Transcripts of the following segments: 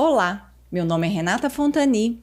Olá, meu nome é Renata Fontani,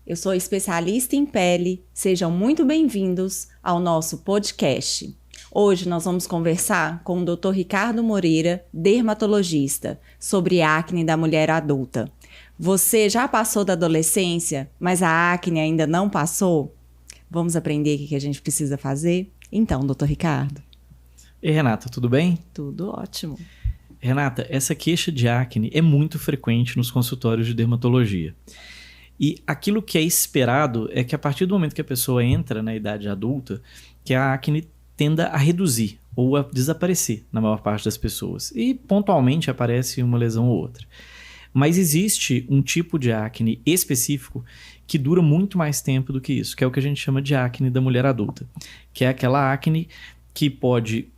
eu sou especialista em pele, sejam muito bem-vindos ao nosso podcast. Hoje nós vamos conversar com o Dr. Ricardo Moreira, dermatologista, sobre acne da mulher adulta. Você já passou da adolescência, mas a acne ainda não passou? Vamos aprender o que a gente precisa fazer? Então, Dr. Ricardo. Ei, Renata, tudo bem? Tudo ótimo. Renata, essa queixa de acne é muito frequente nos consultórios de dermatologia. E aquilo que é esperado é que a partir do momento que a pessoa entra na idade adulta, que a acne tenda a reduzir ou a desaparecer na maior parte das pessoas. E pontualmente aparece uma lesão ou outra. Mas existe um tipo de acne específico que dura muito mais tempo do que isso, que é o que a gente chama de acne da mulher adulta, que é aquela acne que pode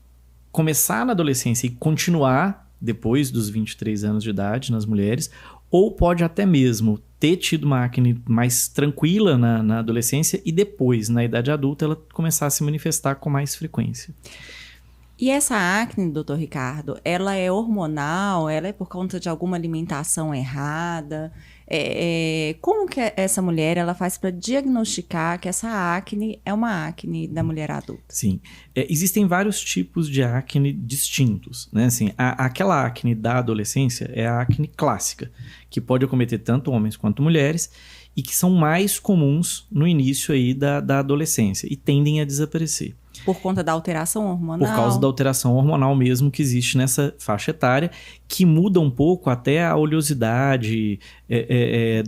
começar na adolescência e continuar depois dos 23 anos de idade nas mulheres, ou pode até mesmo ter tido uma acne mais tranquila na adolescência e depois, na idade adulta, ela começar a se manifestar com mais frequência. E essa acne, doutor Ricardo, ela é hormonal? Ela é por conta de alguma alimentação errada? Como que essa mulher ela faz para diagnosticar que essa acne é uma acne da mulher adulta? Sim, existem vários tipos de acne distintos, né? Assim, aquela acne da adolescência é a acne clássica, que pode acometer tanto homens quanto mulheres e que são mais comuns no início aí da adolescência e tendem a desaparecer. Por conta da alteração hormonal? Por causa da alteração hormonal mesmo que existe nessa faixa etária, que muda um pouco até a oleosidade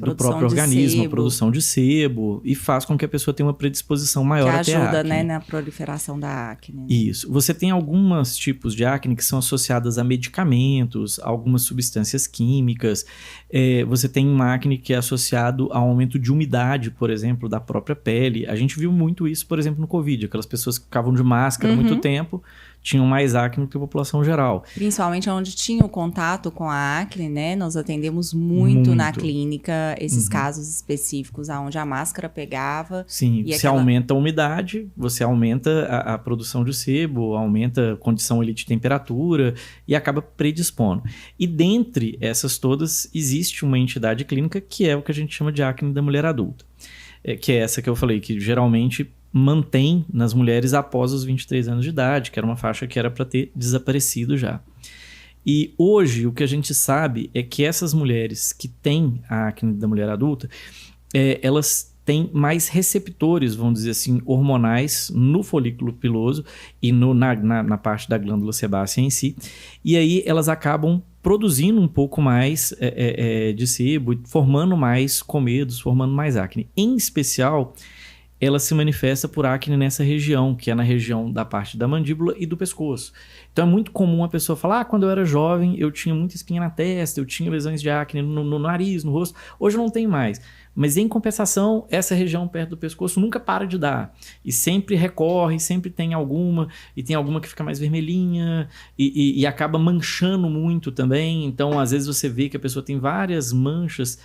do próprio organismo, a produção de sebo, e faz com que a pessoa tenha uma predisposição maior até a acne. Que ajuda, né, na proliferação da acne. Né? Isso. Você tem alguns tipos de acne que são associadas a medicamentos, a algumas substâncias químicas. Você tem uma acne que é associado ao aumento de umidade, por exemplo, da própria pele. A gente viu muito isso, por exemplo, no Covid. Aquelas pessoas que ficavam de máscara muito tempo tinham mais acne do que a população geral. Principalmente onde tinha o contato com a acne, né? Nós atendemos muito na clínica esses casos específicos onde a máscara pegava. Sim, você aumenta a umidade, você aumenta a produção de sebo, aumenta a condição ali de temperatura e acaba predispondo. E dentre essas todas, existe uma entidade clínica que é o que a gente chama de acne da mulher adulta. Que é essa que eu falei, que geralmente mantém nas mulheres após os 23 anos de idade, que era uma faixa que era para ter desaparecido já. E hoje o que a gente sabe é que essas mulheres que têm a acne da mulher adulta, elas têm mais receptores, vamos dizer assim, hormonais no folículo piloso e na parte da glândula sebácea em si, e aí elas acabam produzindo um pouco mais de sebo, formando mais comedos, formando mais acne. Em especial, ela se manifesta por acne nessa região, que é na região da parte da mandíbula e do pescoço. Então é muito comum a pessoa falar, quando eu era jovem eu tinha muita espinha na testa, eu tinha lesões de acne no nariz, no rosto, hoje não tem mais. Mas em compensação, essa região perto do pescoço nunca para de dar. E sempre recorre, sempre tem alguma, e tem alguma que fica mais vermelhinha, e acaba manchando muito também. Então às vezes você vê que a pessoa tem várias manchas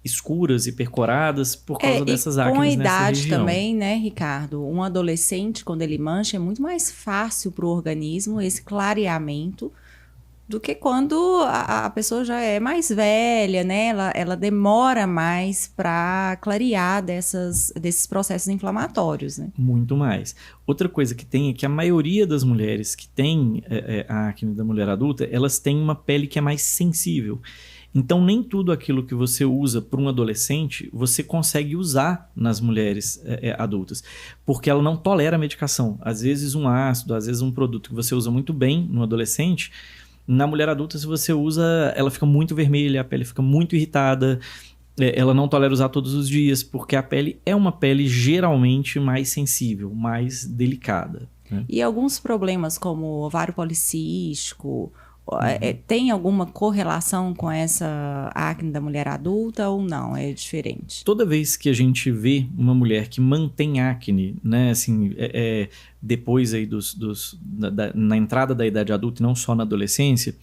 escuras e percoradas por causa dessas acnes nessa região. Com a idade também, né, Ricardo? Um adolescente, quando ele mancha, é muito mais fácil para o organismo esse clareamento do que quando a pessoa já é mais velha, né? Ela demora mais para clarear desses processos inflamatórios, né? Muito mais. Outra coisa que tem é que a maioria das mulheres que têm a acne da mulher adulta, elas têm uma pele que é mais sensível. Então, nem tudo aquilo que você usa para um adolescente, você consegue usar nas mulheres adultas, porque ela não tolera a medicação. Às vezes um ácido, às vezes um produto que você usa muito bem no adolescente, na mulher adulta, se você usa, ela fica muito vermelha, a pele fica muito irritada, ela não tolera usar todos os dias, porque a pele é uma pele geralmente mais sensível, mais delicada. Né? E alguns problemas como ovário policístico, tem alguma correlação com essa acne da mulher adulta ou não? É diferente? Toda vez que a gente vê uma mulher que mantém acne, né, assim, depois aí na entrada da idade adulta e não só na adolescência,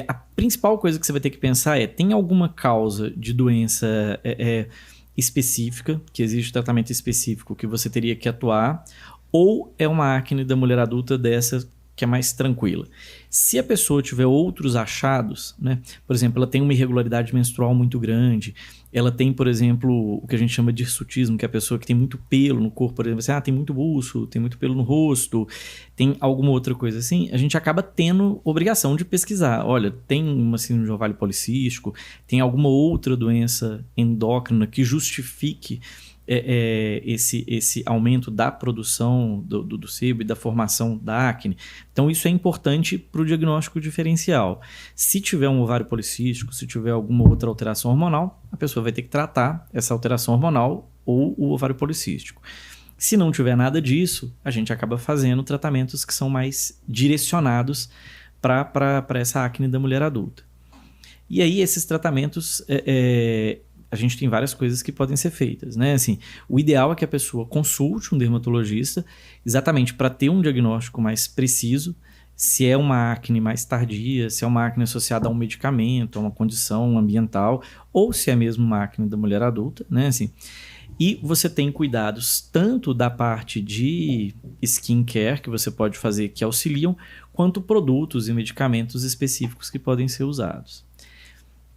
a principal coisa que você vai ter que pensar tem alguma causa de doença específica, que existe tratamento específico que você teria que atuar, ou é uma acne da mulher adulta dessa que é mais tranquila. Se a pessoa tiver outros achados, né? Por exemplo, ela tem uma irregularidade menstrual muito grande, ela tem, por exemplo, o que a gente chama de hirsutismo, que é a pessoa que tem muito pelo no corpo, por exemplo, assim, tem muito buço, tem muito pelo no rosto, tem alguma outra coisa assim, a gente acaba tendo obrigação de pesquisar. Olha, tem uma síndrome de ovário policístico, tem alguma outra doença endócrina que justifique esse aumento da produção do sebo e da formação da acne. Então, isso é importante para o diagnóstico diferencial. Se tiver um ovário policístico, se tiver alguma outra alteração hormonal, a pessoa vai ter que tratar essa alteração hormonal ou o ovário policístico. Se não tiver nada disso, a gente acaba fazendo tratamentos que são mais direcionados para essa acne da mulher adulta. E aí, esses tratamentos... a gente tem várias coisas que podem ser feitas, né? Assim, o ideal é que a pessoa consulte um dermatologista exatamente para ter um diagnóstico mais preciso, se é uma acne mais tardia, se é uma acne associada a um medicamento, a uma condição ambiental, ou se é mesmo uma acne da mulher adulta, né? Assim, e você tem cuidados tanto da parte de skincare que você pode fazer que auxiliam, quanto produtos e medicamentos específicos que podem ser usados.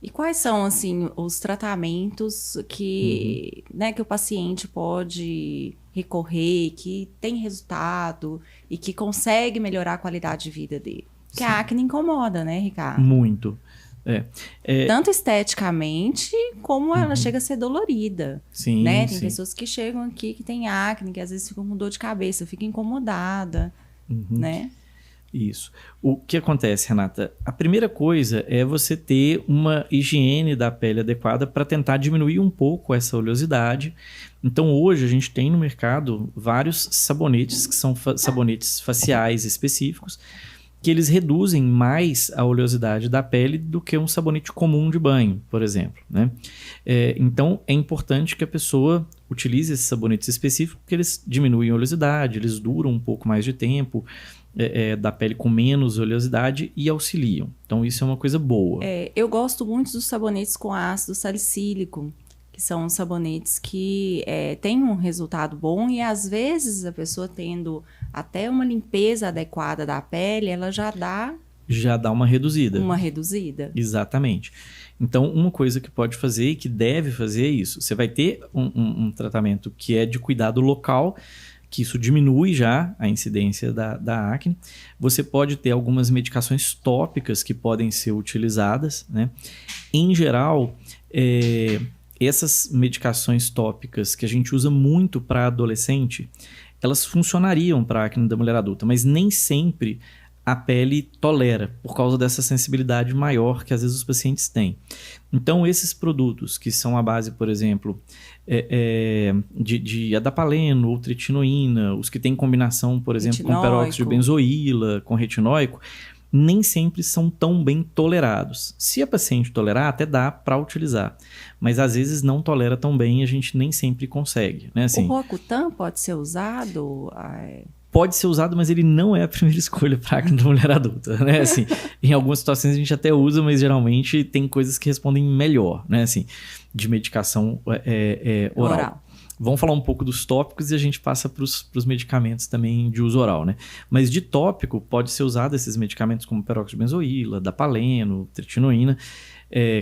E quais são, assim, os tratamentos que, né, que o paciente pode recorrer, que tem resultado e que consegue melhorar a qualidade de vida dele? Porque a acne incomoda, né, Ricardo? Muito. Tanto esteticamente, como ela chega a ser dolorida. Sim, né? Tem sim. pessoas que chegam aqui que têm acne, que às vezes ficam com dor de cabeça, ficam incomodada, né? Isso. O que acontece, Renata? A primeira coisa é você ter uma higiene da pele adequada para tentar diminuir um pouco essa oleosidade. Então, hoje a gente tem no mercado vários sabonetes que são sabonetes faciais específicos, que eles reduzem mais a oleosidade da pele do que um sabonete comum de banho, por exemplo, né? Então, é importante que a pessoa utilize esses sabonetes específicos, porque eles diminuem a oleosidade, eles duram um pouco mais de tempo, da pele com menos oleosidade e auxiliam. Então, isso é uma coisa boa. Eu gosto muito dos sabonetes com ácido salicílico, que são sabonetes que têm um resultado bom e, às vezes, a pessoa tendo até uma limpeza adequada da pele, ela já dá uma reduzida. Uma reduzida. Exatamente. Então, uma coisa que pode fazer e que deve fazer é isso. Você vai ter um tratamento que é de cuidado local, que isso diminui já a incidência da acne. Você pode ter algumas medicações tópicas que podem ser utilizadas, né? Em geral, essas medicações tópicas que a gente usa muito para adolescente, elas funcionariam para a acne da mulher adulta, mas nem sempre a pele tolera, por causa dessa sensibilidade maior que às vezes os pacientes têm. Então, esses produtos que são à base, por exemplo, de adapaleno ou tretinoína, os que têm combinação, por exemplo, com peróxido de benzoíla, com retinóico, nem sempre são tão bem tolerados. Se a paciente tolerar, até dá para utilizar, mas às vezes não tolera tão bem e a gente nem sempre consegue, né? Assim, o Roacutan pode ser usado? Pode ser usado, mas ele não é a primeira escolha para acne da mulher adulta, né? Assim, em algumas situações a gente até usa, mas geralmente tem coisas que respondem melhor, né? Assim, de medicação oral. Vamos falar um pouco dos tópicos e a gente passa para os medicamentos também de uso oral, né? Mas de tópico pode ser usado esses medicamentos como peróxido de benzoíla, adapaleno, tretinoína,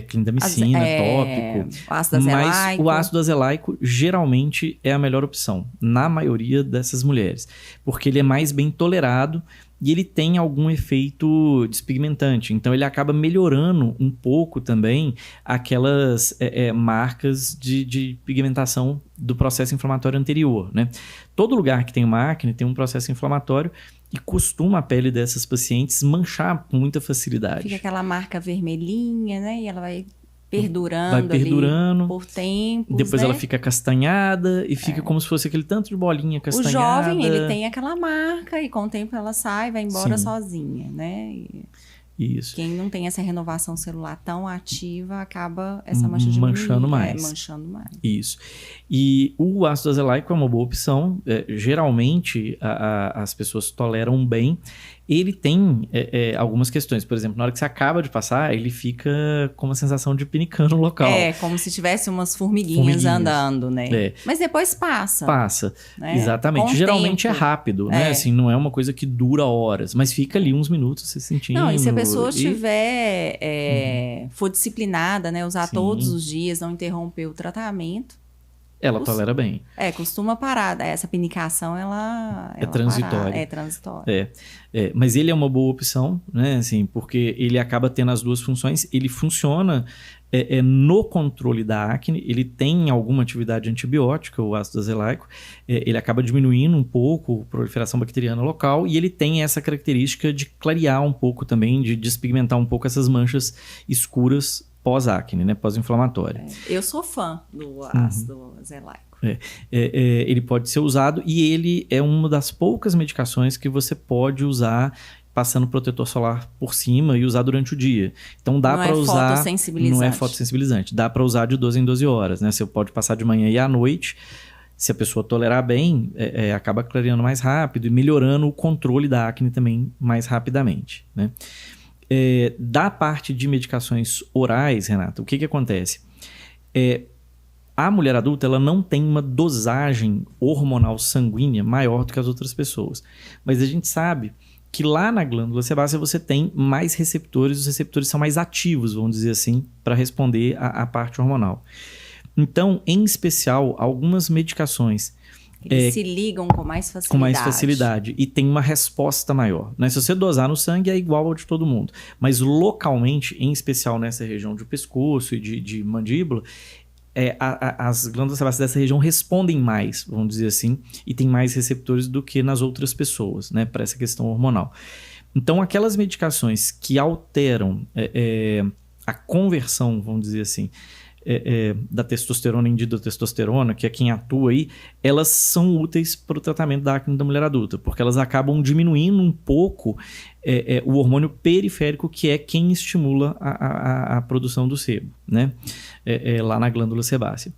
clindamicina, tópico. O ácido azelaico. Mas o ácido azelaico geralmente é a melhor opção, na maioria dessas mulheres, porque ele é mais bem tolerado e ele tem algum efeito despigmentante. Então, ele acaba melhorando um pouco também aquelas marcas de pigmentação do processo inflamatório anterior, né? Todo lugar que tem uma acne tem um processo inflamatório e costuma a pele dessas pacientes manchar com muita facilidade. Fica aquela marca vermelhinha, né? E ela vai perdurando ali por tempos, depois né? ela fica castanhada e fica como se fosse aquele tanto de bolinha castanhada. O jovem, ele tem aquela marca e com o tempo ela sai, vai embora sozinha, né? Isso. Quem não tem essa renovação celular tão ativa, acaba essa mancha diminuindo. Manchando mais. Manchando mais. Isso. E o ácido azelaico é uma boa opção. Geralmente, as pessoas toleram bem. Ele tem algumas questões. Por exemplo, na hora que você acaba de passar, ele fica com uma sensação de pinicando no local. Como se tivesse umas formiguinhas andando, né? Mas depois passa. Passa, né? Exatamente. Com Geralmente tempo. é rápido, né? Assim, não é uma coisa que dura horas, mas fica ali uns minutos se sentindo. Não, e se a pessoa for disciplinada, né? Usar todos os dias, não interromper o tratamento. Ela tolera bem. Costuma parar. Essa pinicação, ela é transitória. É transitória. Mas ele é uma boa opção, né? Assim, porque ele acaba tendo as duas funções. Ele funciona no controle da acne. Ele tem alguma atividade antibiótica, o ácido azelaico. Ele acaba diminuindo um pouco a proliferação bacteriana local. E ele tem essa característica de clarear um pouco também, de despigmentar um pouco essas manchas escuras pós-acne, né? Pós-inflamatória. Eu sou fã do ácido azelaico. Ele pode ser usado e ele é uma das poucas medicações que você pode usar passando protetor solar por cima e usar durante o dia. Então dá para usar... Não é fotossensibilizante. Dá para usar de 12 em 12 horas, né? Você pode passar de manhã e à noite. Se a pessoa tolerar bem, acaba clareando mais rápido e melhorando o controle da acne também mais rapidamente, né? Da parte de medicações orais, Renata, o que acontece? A mulher adulta ela não tem uma dosagem hormonal sanguínea maior do que as outras pessoas. Mas a gente sabe que lá na glândula sebácea você tem mais receptores, os receptores são mais ativos, vamos dizer assim, para responder à parte hormonal. Então, em especial, algumas medicações... Eles se ligam com mais facilidade. Com mais facilidade. E tem uma resposta maior, né? Se você dosar no sangue, é igual ao de todo mundo. Mas localmente, em especial nessa região de pescoço e de mandíbula, as glândulas sebáceas dessa região respondem mais, vamos dizer assim, e tem mais receptores do que nas outras pessoas, né? Para essa questão hormonal. Então, aquelas medicações que alteram a conversão, vamos dizer assim, da testosterona em dihidrotestosterona, que é quem atua aí, elas são úteis para o tratamento da acne da mulher adulta, porque elas acabam diminuindo um pouco o hormônio periférico, que é quem estimula a produção do sebo, né? Lá na glândula sebácea.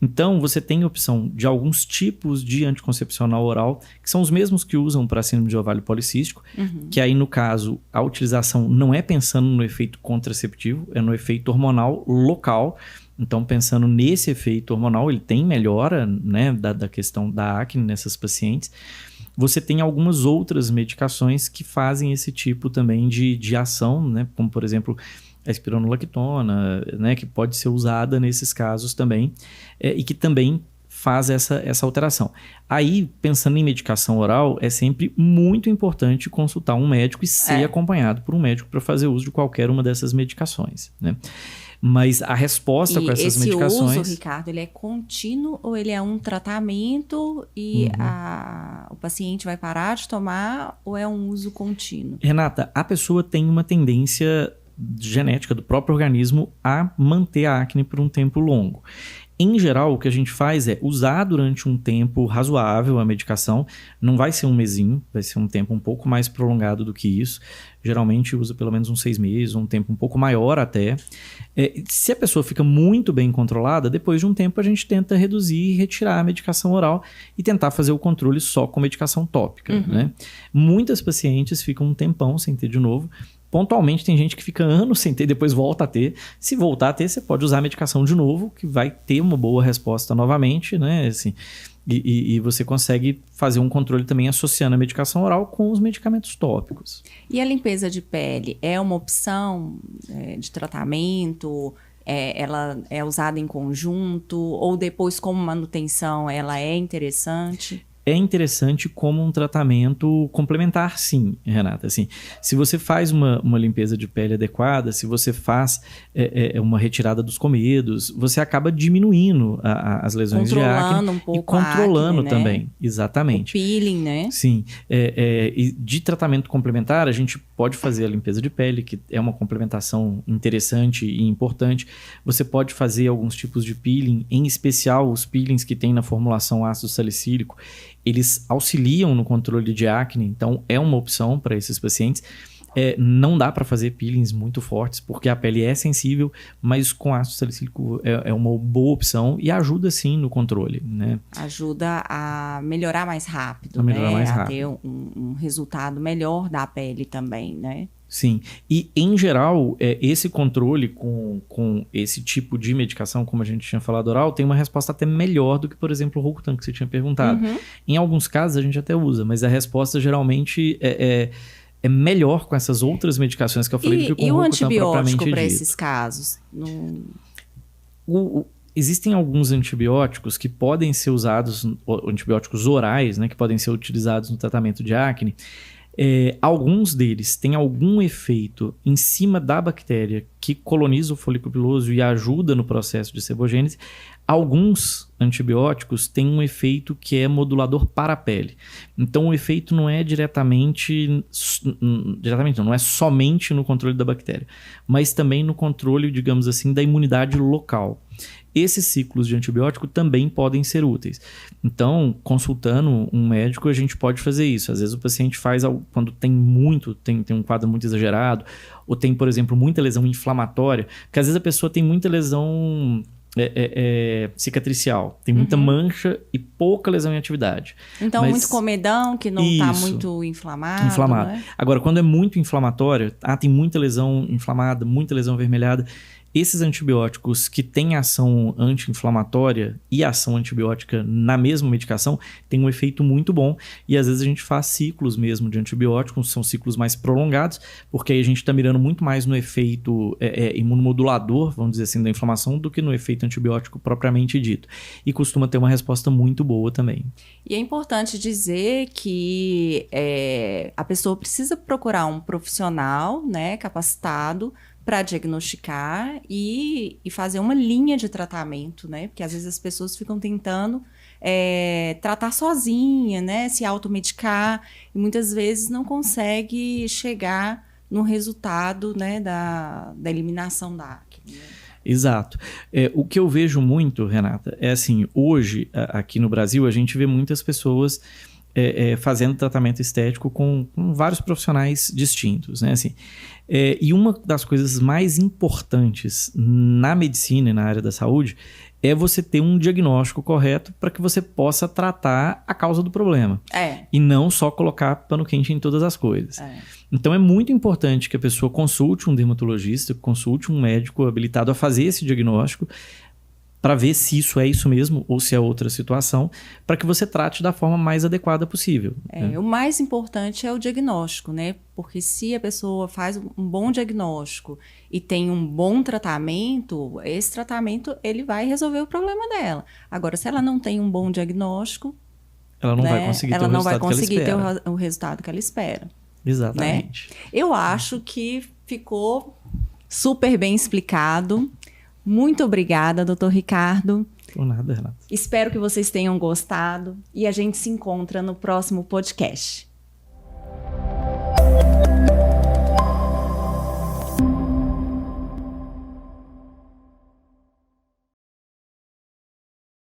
Então, você tem a opção de alguns tipos de anticoncepcional oral, que são os mesmos que usam para síndrome de ovário policístico, que aí, no caso, a utilização não é pensando no efeito contraceptivo, é no efeito hormonal local. Então, pensando nesse efeito hormonal, ele tem melhora, né, da questão da acne nessas pacientes. Você tem algumas outras medicações que fazem esse tipo também de ação, né, como, por exemplo, a espironolactona, né, que pode ser usada nesses casos também, e que também faz essa alteração. Aí, pensando em medicação oral, é sempre muito importante consultar um médico e ser acompanhado por um médico para fazer uso de qualquer uma dessas medicações, né? Mas a resposta com essas medicações... Esse uso, Ricardo, ele é contínuo ou ele é um tratamento e o paciente vai parar de tomar, ou é um uso contínuo? Renata, a pessoa tem uma tendência genética do próprio organismo a manter a acne por um tempo longo. Em geral, o que a gente faz é usar durante um tempo razoável a medicação. Não vai ser um mesinho, vai ser um tempo um pouco mais prolongado do que isso. Geralmente usa pelo menos uns 6 meses, um tempo um pouco maior até. Se a pessoa fica muito bem controlada, depois de um tempo a gente tenta reduzir e retirar a medicação oral e tentar fazer o controle só com medicação tópica, né? Muitas pacientes ficam um tempão sem ter de novo. Pontualmente tem gente que fica anos sem ter, depois volta a ter. Se voltar a ter, você pode usar a medicação de novo, que vai ter uma boa resposta novamente, né? Assim, e você consegue fazer um controle também associando a medicação oral com os medicamentos tópicos. E a limpeza de pele é uma opção de tratamento? Ela é usada em conjunto? Ou depois, como manutenção, ela é interessante? É interessante como um tratamento complementar, sim, Renata. Assim, se você faz uma limpeza de pele adequada, se você faz uma retirada dos comedos, você acaba diminuindo as lesões de acne um pouco e controlando a acne, também. Né? Exatamente. O peeling, né? Sim. E de tratamento complementar, a gente pode fazer a limpeza de pele, que é uma complementação interessante e importante. Você pode fazer alguns tipos de peeling, em especial os peelings que tem na formulação ácido salicílico. Eles auxiliam no controle de acne, então é uma opção para esses pacientes. Não dá para fazer peelings muito fortes, porque a pele é sensível, mas com ácido salicílico é uma boa opção e ajuda sim no controle, né? Ajuda a melhorar mais rápido, a ter um resultado melhor da pele também, né? Sim, e em geral, esse controle com esse tipo de medicação, como a gente tinha falado oral, tem uma resposta até melhor do que, por exemplo, o Rocutan, que você tinha perguntado. Uhum. Em alguns casos a gente até usa, mas a resposta geralmente é melhor com essas outras medicações que eu falei do que com o Rocutan propriamente dito. E o antibiótico para esses casos? Existem alguns antibióticos que podem ser usados, antibióticos orais, né, que podem ser utilizados no tratamento de acne. Alguns deles têm algum efeito em cima da bactéria que coloniza o folículo piloso e ajuda no processo de sebogênese. Alguns antibióticos têm um efeito que é modulador para a pele. Então o efeito não é não é somente no controle da bactéria, mas também no controle, digamos assim, da imunidade local. Esses ciclos de antibiótico também podem ser úteis. Então, consultando um médico, a gente pode fazer isso. Às vezes o paciente faz quando tem um quadro muito exagerado, ou tem, por exemplo, muita lesão inflamatória, porque às vezes a pessoa tem muita lesão cicatricial, tem muita mancha e pouca lesão em atividade. Então, muito comedão, que não está muito inflamado. Né? Agora, quando é muito inflamatório, tem muita lesão inflamada, muita lesão avermelhada, esses antibióticos que têm ação anti-inflamatória e ação antibiótica na mesma medicação têm um efeito muito bom, e às vezes a gente faz ciclos mesmo de antibióticos, são ciclos mais prolongados, porque aí a gente está mirando muito mais no efeito imunomodulador, vamos dizer assim, da inflamação, do que no efeito antibiótico propriamente dito. E costuma ter uma resposta muito boa também. E é importante dizer que a pessoa precisa procurar um profissional, né, capacitado, para diagnosticar e fazer uma linha de tratamento, né? Porque às vezes as pessoas ficam tentando tratar sozinha, né? Se automedicar, e muitas vezes não consegue chegar no resultado, né, da eliminação da acne. Né? Exato. O que eu vejo muito, Renata, é assim, hoje, aqui no Brasil, a gente vê muitas pessoas fazendo tratamento estético com vários profissionais distintos, né? Assim, e uma das coisas mais importantes na medicina e na área da saúde é você ter um diagnóstico correto para que você possa tratar a causa do problema. E não só colocar pano quente em todas as coisas. Então é muito importante que a pessoa consulte um dermatologista, consulte um médico habilitado a fazer esse diagnóstico, para ver se isso é isso mesmo ou se é outra situação, para que você trate da forma mais adequada possível. O mais importante é o diagnóstico, né? Porque se a pessoa faz um bom diagnóstico e tem um bom tratamento, esse tratamento ele vai resolver o problema dela. Agora, se ela não tem um bom diagnóstico, ela não vai conseguir ter o resultado que ela espera. Exatamente. Né? Eu acho que ficou super bem explicado. Muito obrigada, Dr. Ricardo. Por nada, Renata. Espero que vocês tenham gostado e a gente se encontra no próximo podcast.